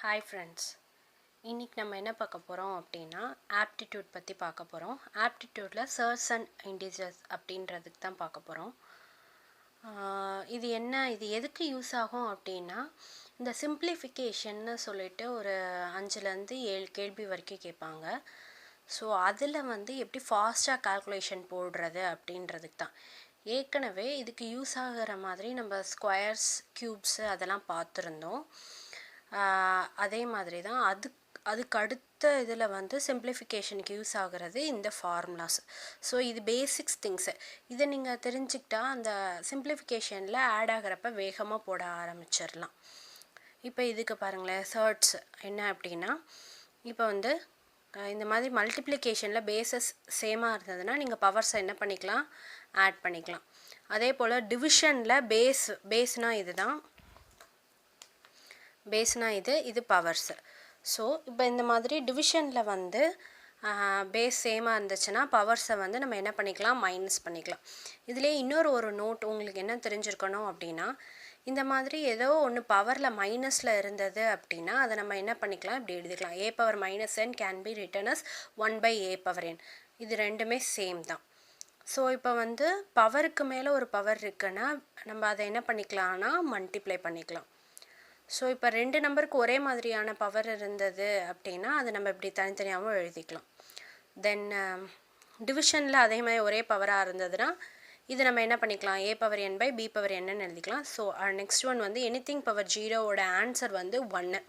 Hi friends, இன்றைக்கி நம்ம என்ன பார்க்க போகிறோம் அப்படின்னா ஆப்டிடியூட் பற்றி பார்க்க போகிறோம். ஆப்டிடியூட்டில் சர்ச் அண்ட் இன்டிஜர்ஸ் அப்படின்றதுக்கு தான் பார்க்க போகிறோம். இது எதுக்கு யூஸ் ஆகும் அப்படின்னா, இந்த சிம்பிளிஃபிகேஷன்னு சொல்லிட்டு ஒரு 5லேருந்து 7 கேள்வி வரைக்கும் கேட்பாங்க. ஸோ அதில் எப்படி ஃபாஸ்ட்டாக கால்குலேஷன் போடுறது அப்படின்றதுக்கு தான். ஏற்கனவே இதுக்கு யூஸ் ஆகிற மாதிரி நம்ம ஸ்கொயர்ஸ், க்யூப்ஸு அதெல்லாம் பார்த்துருந்தோம். அதே மாதிரி தான் அதுக்கு அடுத்த இதில் சிம்பிளிஃபிகேஷனுக்கு யூஸ் ஆகிறது இந்த ஃபார்முலாஸ். ஸோ இது பேசிக்ஸ் திங்ஸு. இதை நீங்கள் தெரிஞ்சுக்கிட்டா அந்த சிம்பிளிஃபிகேஷனில் ஆட் ஆகிறப்ப வேகமாக போட ஆரம்பிச்சிடலாம். இப்போ இதுக்கு பாருங்களேன், சர்ட்ஸ் என்ன அப்படின்னா, இப்போ இந்த மாதிரி மல்டிப்ளிகேஷனில் பேசஸ் சேமாக இருந்ததுன்னா நீங்கள் பவர்ஸை என்ன பண்ணிக்கலாம், ஆட் பண்ணிக்கலாம். அதே போல் டிவிஷனில் பேஸ்னால் இது தான், பேஸ்னால் இது பவர்ஸு. ஸோ இப்போ இந்த மாதிரி டிவிஷனில் பேஸ் சேமாக இருந்துச்சுன்னா பவர்ஸை நம்ம என்ன பண்ணிக்கலாம், மைனஸ் பண்ணிக்கலாம். இதிலே ஒரு நோட் உங்களுக்கு என்ன தெரிஞ்சிருக்கணும் அப்படின்னா, இந்த மாதிரி ஏதோ ஒன்று பவரில் மைனஸில் இருந்தது அப்படின்னா அதை நம்ம என்ன பண்ணிக்கலாம், இப்படி எழுதிக்கலாம். a power minus n can be written as 1/a power n. இது ரெண்டுமே சேம் தான். ஸோ இப்போ பவருக்கு மேலே ஒரு பவர் இருக்குன்னா நம்ம அதை என்ன பண்ணிக்கலாம்னா மல்டிப்ளை பண்ணிக்கலாம். ஸோ இப்போ 2 நம்பருக்கு ஒரே மாதிரியான பவர் இருந்தது அப்படின்னா அதை நம்ம இப்படி தனித்தனியாகவும் எழுதிக்கலாம். தென் டிவிஷனில் அதே மாதிரி ஒரே பவராக இருந்ததுன்னா இது நம்ம என்ன பண்ணிக்கலாம், a power n by b power n எழுதிக்கலாம். So next one anything power 0வோட ஆன்சர் 1.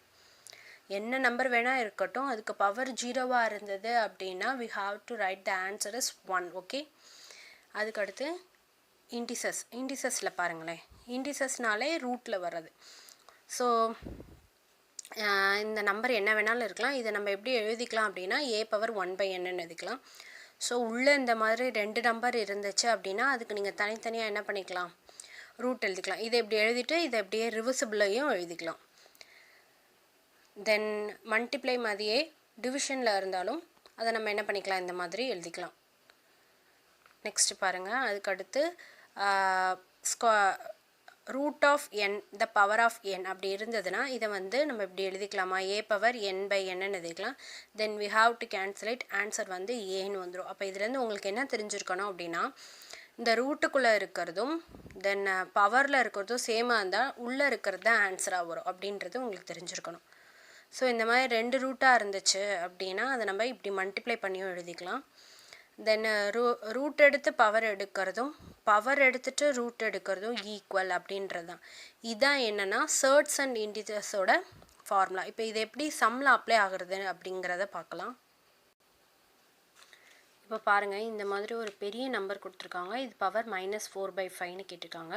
என்ன நம்பர் வேணால் இருக்கட்டும், அதுக்கு பவர் 0வாக இருந்தது அப்படின்னா we have to write the answer as 1. Okay, அதுக்கடுத்து இன்டிசஸில் பாருங்களேன், இன்டிசஸ்னாலே ரூட்டில் வர்றது. ஸோ இந்த நம்பர் என்ன வேணாலும் இருக்கலாம். இதை நம்ம எப்படி எழுதிக்கலாம் அப்படின்னா a பவர் 1/n எழுதிக்கலாம். ஸோ உள்ளே இந்த மாதிரி 2 நம்பர் இருந்துச்சு அப்படின்னா அதுக்கு நீங்கள் தனித்தனியாக என்ன பண்ணிக்கலாம், ரூட் எழுதிக்கலாம். இதை இப்படி எழுதிட்டு இதை அப்படியே ரிவர்சிபிளையும் எழுதிக்கலாம். தென் மல்டிப்ளை மாதிரியே டிவிஷனில் இருந்தாலும் அதை நம்ம என்ன பண்ணிக்கலாம், இந்த மாதிரி எழுதிக்கலாம். நெக்ஸ்ட் பாருங்கள், அதுக்கடுத்து root of n the power of n அப்படி இருந்ததுன்னா இதை நம்ம இப்படி எழுதிக்கலாமா, a பவர் n/n எழுதிக்கலாம். Then we have to cancel it, answer ஏன்னு வந்துடும். அப்போ இதுலேருந்து உங்களுக்கு என்ன தெரிஞ்சிருக்கணும் அப்படின்னா, இந்த ரூட்டுக்குள்ளே இருக்கிறதும் தென் பவரில் இருக்கிறதும் சேமாக இருந்தால் உள்ளே இருக்கிறது தான் ஆன்சராக வரும் அப்படின்றது உங்களுக்கு தெரிஞ்சிருக்கணும். ஸோ இந்த மாதிரி 2 ரூட்டாக இருந்துச்சு அப்படின்னா அதை நம்ம இப்படி மல்டிப்ளை பண்ணியும் எழுதிக்கலாம். தென் ரூட் எடுத்து பவர் எடுக்கிறதும் பவர் எடுத்துகிட்டு ரூட் எடுக்கிறதும் ஈக்குவல் அப்படின்றது தான். இதுதான் என்னென்னா சர்ட்ஸ் அண்ட் இன்டிஜர்ஸோட ஃபார்முலா. இப்போ இது எப்படி சம்மில் அப்ளை ஆகுறது அப்படிங்கிறத பார்க்கலாம். இப்போ பாருங்கள், இந்த மாதிரி ஒரு பெரிய நம்பர் கொடுத்துருக்காங்க. இது பவர் -4/5ன்னு கேட்டிருக்காங்க.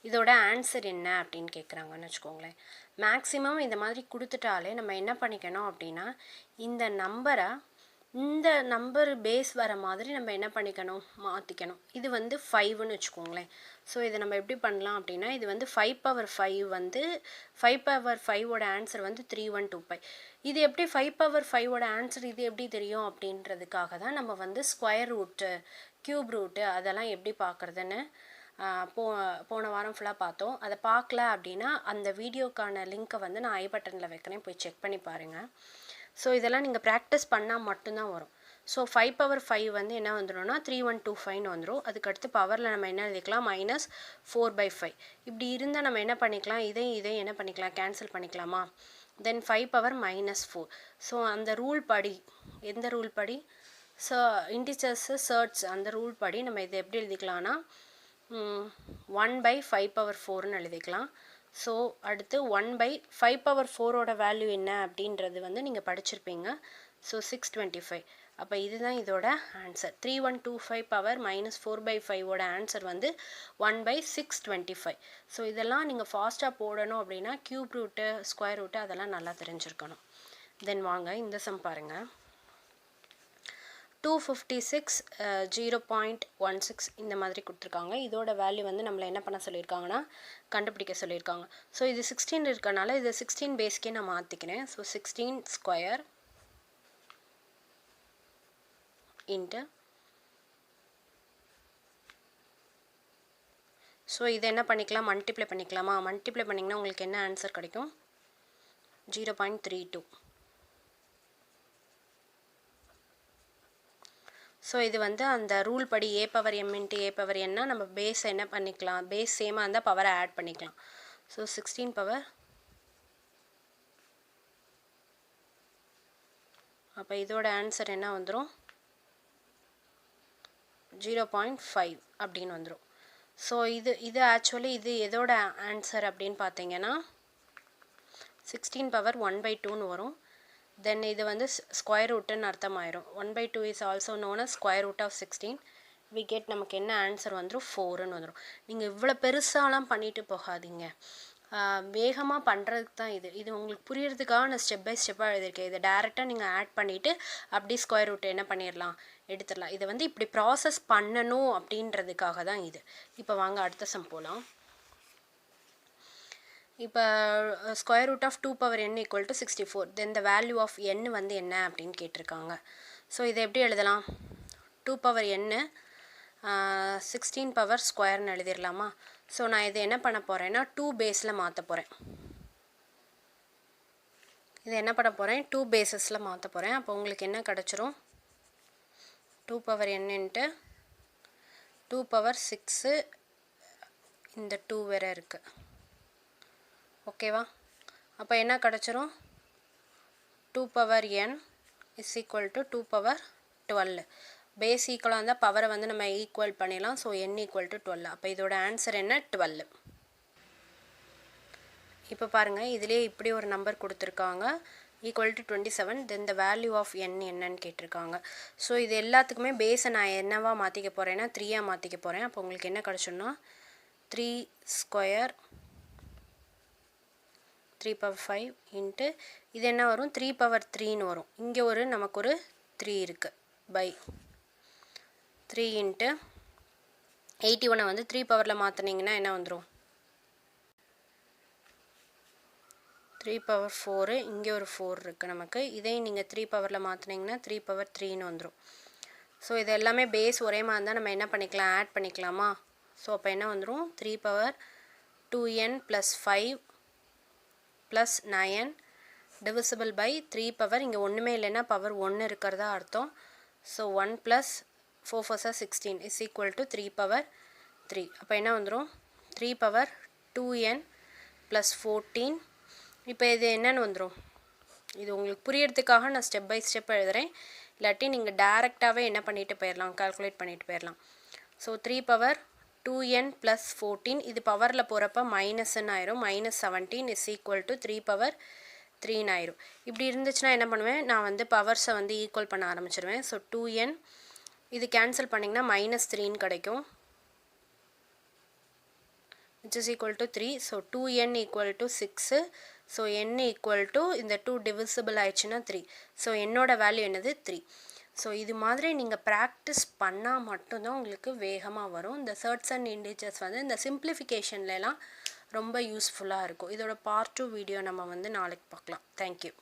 இதோட ஆன்சர் என்ன அப்படின்னு கேட்குறாங்கன்னு வச்சுக்கோங்களேன். மேக்ஸிமம் இந்த மாதிரி கொடுத்துட்டாலே நம்ம என்ன பண்ணிக்கணும் அப்படின்னா, இந்த நம்பர் பேஸ் வர மாதிரி நம்ம என்ன பண்ணிக்கணும், மாற்றிக்கணும். இது 5ன்னு வச்சுக்கோங்களேன். ஸோ இதை நம்ம எப்படி பண்ணலாம் அப்படின்னா, இது 5 பவர் 5 5 பவர் 5வோட ஆன்சர் 3125. இது எப்படி 5 பவர் 5வோட ஆன்சர் இது எப்படி தெரியும் அப்படின்றதுக்காக தான் நம்ம ஸ்கொயர் ரூட்டு, க்யூப் ரூட்டு அதெல்லாம் எப்படி பார்க்குறதுன்னு போன வாரம் ஃபுல்லாக பார்த்தோம். அதை பார்க்கல அப்படின்னா அந்த வீடியோக்கான லிங்க்கை நான் ஐ பட்டனில் வைக்கிறேன், போய் செக் பண்ணி பாருங்கள். ஸோ இதெல்லாம் நீங்கள் ப்ராக்டிஸ் பண்ணால் மட்டும்தான் வரும். ஸோ 5 பவர் 5 என்ன வந்துடும்னா 3125ன்னு வந்துடும். அதுக்கடுத்து பவரில் நம்ம என்ன எழுதிக்கலாம், -4/5. இப்படி இருந்தால் நம்ம என்ன பண்ணிக்கலாம், இதையும் என்ன பண்ணிக்கலாம், கேன்சல் பண்ணிக்கலாமா. தென் 5 பவர் -4. ஸோ அந்த ரூல் படி, எந்த ரூல் படி, இன்டிஜர்ஸு சர்ட்ஸ் அந்த ரூல் படி நம்ம இதை எப்படி எழுதிக்கலாம்னா 1/5 பவர் 4ன்னு எழுதிக்கலாம். ஸோ அடுத்து 1/5 பவர் 4ஓட வேல்யூ என்ன அப்படின்றது நீங்கள் படிச்சிருப்பீங்க. ஸோ 625. அப்போ இதுதான் இதோட ஆன்சர். 3125 பவர் -4/5ஓட ஆன்சர் 1/625. ஸோ இதெல்லாம் நீங்கள் ஃபாஸ்ட்டாக போடணும் அப்படின்னா க்யூப் ரூட்டு, ஸ்கொயர் ரூட்டு அதெல்லாம் நல்லா தெரிஞ்சிருக்கணும். தென் வாங்க இந்த சம் பாருங்கள். 256 0.16 இந்த மாதிரி கொடுத்துருக்காங்க. இதோட வேல்யூ நம்மளை என்ன பண்ண சொல்லியிருக்காங்கன்னா கண்டுபிடிக்க சொல்லியிருக்காங்க. ஸோ இது 16 இருக்கனால இது 16 பேஸ்க்கே நான் மாற்றிக்கிறேன். ஸோ 16 ஸ்கொயர் இன்ட்டு, ஸோ இதை என்ன பண்ணிக்கலாம், மல்டிப்ளை பண்ணிக்கலாமா. மல்டிப்ளை பண்ணிங்கன்னா உங்களுக்கு என்ன ஆன்சர் கிடைக்கும், 0.32. ஸோ இது வந்து அந்த ரூல் படி a power m into a power n நம்ம பேஸ் என்ன பண்ணிக்கலாம், பேஸ் சேமாக இருந்தால் பவரை ஆட் பண்ணிக்கலாம். ஸோ 16 பவர், அப்போ இதோட ஆன்சர் என்ன வந்துடும், 0.5 அப்படின்னு வந்துடும். ஸோ இது ஆக்சுவலி இது எதோட ஆன்சர் அப்படின்னு பார்த்தீங்கன்னா 16 பவர் 1/2ன்னு வரும். தென் இது வந்து ஸ்கொயர் ரூட்டுன்னு அர்த்தமாயிரும். 1/2 is also known as square root of 16. We get நமக்கு என்ன ஆன்சர் வந்துடும், 4ன்னு வந்துடும். நீங்கள் இவ்வளோ பெருசாலாம் பண்ணிட்டு போகாதீங்க, வேகமாக பண்ணுறதுக்கு தான் இது உங்களுக்கு புரியறதுக்காக நான் ஸ்டெப் பை ஸ்டெப்பாக எழுதியிருக்கேன். இதை டேரெக்டாக நீங்கள் ஆட் பண்ணிவிட்டு அப்படி ஸ்கொயர் ரூட் என்ன பண்ணிடலாம், எடுத்துடலாம். இதை வந்து இப்படி ப்ராசஸ் பண்ணணும் அப்படின்றதுக்காக தான் இது. இப்போ வாங்க அடுத்த சம் போகலாம். இப்போ square root of 2 power n equal to 64. Then the value of n வந்து என்ன அப்படின்னு கேட்டிருக்காங்க. ஸோ இதை எப்படி எழுதலாம், 2 பவர் n 16 பவர் ஸ்கொயர்னு எழுதிடலாமா. ஸோ நான் இதை என்ன பண்ண போகிறேன்னா 2 பேஸில் மாற்ற போகிறேன். இதை என்ன பண்ண போகிறேன், 2 பேஸஸில் மாற்ற போகிறேன். அப்போ உங்களுக்கு என்ன கிடச்சிரும், 2 பவர் n இன்ட்டு 2 பவர் 6, இந்த 2 வேறு இருக்குது. ஓகேவா, அப்போ என்ன கிடச்சிரும், 2 power n is equal to 2 power 12. Base ஈக்குவலாக இருந்தால் பவரை வந்து நம்ம ஈக்குவல் பண்ணிடலாம். So n equal to 12. அப்போ இதோட ஆன்சர் என்ன, 12. இப்போ பாருங்கள், இதிலே இப்படி ஒரு நம்பர் கொடுத்துருக்காங்க, equal to 27. Then the value of n என்னன்னு கேட்டிருக்காங்க. ஸோ இது எல்லாத்துக்குமே பேஸை நான் என்னவா மாற்றிக்க போகிறேன்னா 3யாக மாற்றிக்க போகிறேன். அப்போ உங்களுக்கு என்ன கிடச்சோன்னா 3 ஸ்கொயர் 3 பவர் 5 இன்ட்டு இது என்ன வரும், 3 பவர் 3ன்னு வரும். இங்கே நமக்கு ஒரு 3 இருக்குது பை 3 இன்ட்டு 81 வந்து 3 பவரில் மாற்றினீங்கன்னா என்ன வந்துடும், 3 பவர் 4. இங்கே ஒரு 4 இருக்குது நமக்கு. இதையும் நீங்கள் 3 பவரில் மாற்றினீங்கன்னா 3 பவர் 3ன்னு வந்துடும். ஸோ இது எல்லாமே பேஸ் ஒரே மாதிரி இருந்தால் நம்ம என்ன பண்ணிக்கலாம், ஆட் பண்ணிக்கலாமா. ஸோ அப்போ என்ன வந்துடும், 3 power 2n + 5 + 9 divisible by 3 power, இங்கே ஒன்றுமே இல்லைன்னா பவர் 1 இருக்கிறதா அர்த்தம். So 1 + 4 4 16 is equal to 3 power 3. அப்போ என்ன வந்துடும், 3 பவர் 2n + 14. இப்போ இது என்னன்னு வந்துடும், இது உங்களுக்கு புரியறதுக்காக நான் ஸ்டெப் பை ஸ்டெப் எழுதுகிறேன். இல்லாட்டி நீங்கள் டேரெக்டாகவே என்ன பண்ணிட்டு போயிடலாம், கால்குலேட் பண்ணிட்டு போயிடலாம். ஸோ 3 பவர் 2n + 14, இது பவரில் போகிறப்ப மைனஸ்ன்னு ஆயிரும். -17 இஸ் ஈக்குவல் டு 3 பவர் 3ன்னு ஆயிரும். இப்படி இருந்துச்சுன்னா என்ன பண்ணுவேன், நான் வந்து பவர்ஸை வந்து ஈக்குவல் பண்ண ஆரம்பிச்சிருவேன். ஸோ 2n இது கேன்சல் பண்ணிங்கன்னா -3ன்னு கிடைக்கும், which is equal to 3. So 2n equal to 6. So n equal to இந்த 2 divisible ஆயிடுச்சுன்னா 3. ஸோ என்னோட வேல்யூ என்னது, 3. ஸோ இது மாதிரி நீங்கள் ப்ராக்டிஸ் பண்ணால் மட்டும்தான் உங்களுக்கு வேகமாக வரும். இந்த சர்ட்ஸ் அண்ட் இண்டீஜர்ஸ் வந்து இந்த சிம்பிளிஃபிகேஷன்லாம் ரொம்ப யூஸ்ஃபுல்லாக இருக்கும். இதோட பார்ட் 2 வீடியோ நம்ம வந்து நாளைக்கு பார்க்கலாம். தேங்க்யூ.